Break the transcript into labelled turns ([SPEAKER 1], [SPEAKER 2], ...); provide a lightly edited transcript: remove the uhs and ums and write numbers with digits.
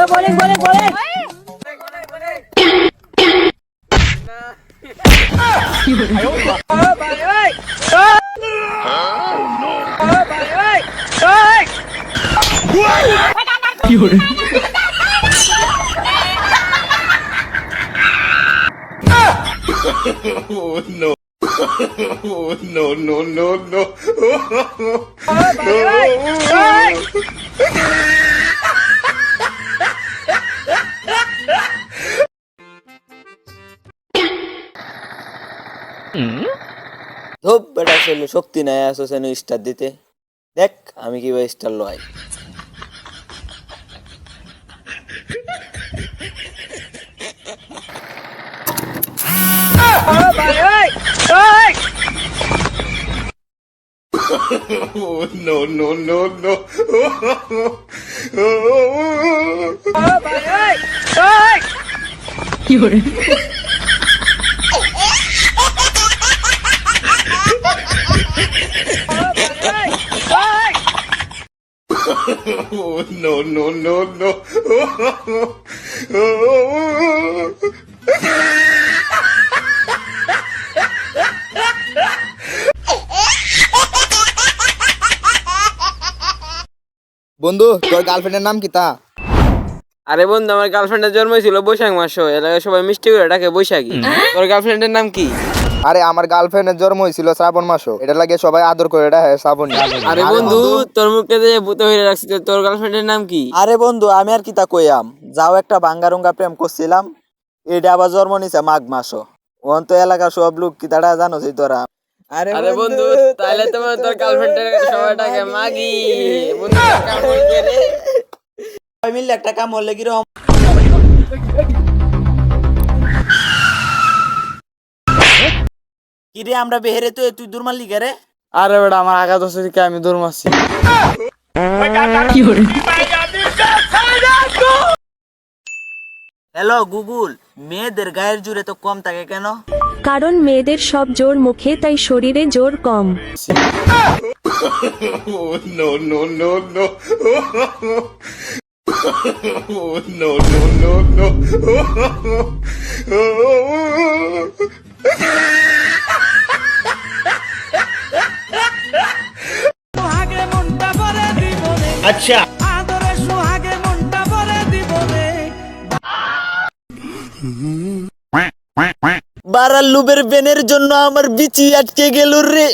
[SPEAKER 1] bowling, bowling, bowling.
[SPEAKER 2] Oh no. Oh no no no no.
[SPEAKER 3] ধুপ বেটা ছেলে শক্তি নাই আসো সেন স্টার দিতে দেখ আমি কিভাবে স্টার লয়
[SPEAKER 2] Oh no no no no. Oh no no no no.
[SPEAKER 4] বন্ধু তোর গার্লফ্রেন্ডের নাম কি তা?
[SPEAKER 5] আরে বন্ধু, আমার গার্লফ্রেন্ডের জন্ম হয়েছিল বৈশাখ মাসে, এলাকায় সবাই মিষ্টি করে ডাকে বৈশাখী। তোর গার্লফ্রেন্ডের নাম কি?
[SPEAKER 4] আরে আমার গার্লফ্রেন্ডের জন্ম হয়েছিল শ্রাবণ মাসে, এটা লাগে সবাই আদর করে ডাকে শ্রাবণী।
[SPEAKER 5] আরে বন্ধু, তোর মুখে যে ভূত হয়ে রাখছি, তোর গার্লফ্রেন্ডের নাম কি?
[SPEAKER 3] আরে বন্ধু আমি আর কিতা কইয়াম, যাও একটা বাঙ্গারুঙ্গা প্রেম করছিলাম, এটা আবার জন্ম নিছে মাঘ মাসও। ওন তো এলাকার সব লোক কিতাটা জানোসই তোরা।
[SPEAKER 5] আরে বন্ধু, তাহলে তোমার তোর গার্লফ্রেন্ডের সবাই ডাকে মাগি। বন্ধু কাম হইছে রে।
[SPEAKER 3] সবাই মিললে একটা কাম হলে কিরকম? কিরে আমরা বেহেরে তো তুই দূর মারলি রে?
[SPEAKER 5] আরে বেটা, আমার আঘাত হচ্ছে দিকে আমি দৌড় মারছি।
[SPEAKER 3] হ্যালো গুগল, মেয়েদের গায়ের জুড়ে তো কম থাকে কেন?
[SPEAKER 6] কারণ মেয়েদের সব জোর মুখে, তাই শরীরে জোর কম।
[SPEAKER 2] Oh no no no no. Oh no no no no. अच्छा
[SPEAKER 3] বারাল লুবের বেনের জন্য আমার বিচি আটকে গেল রে।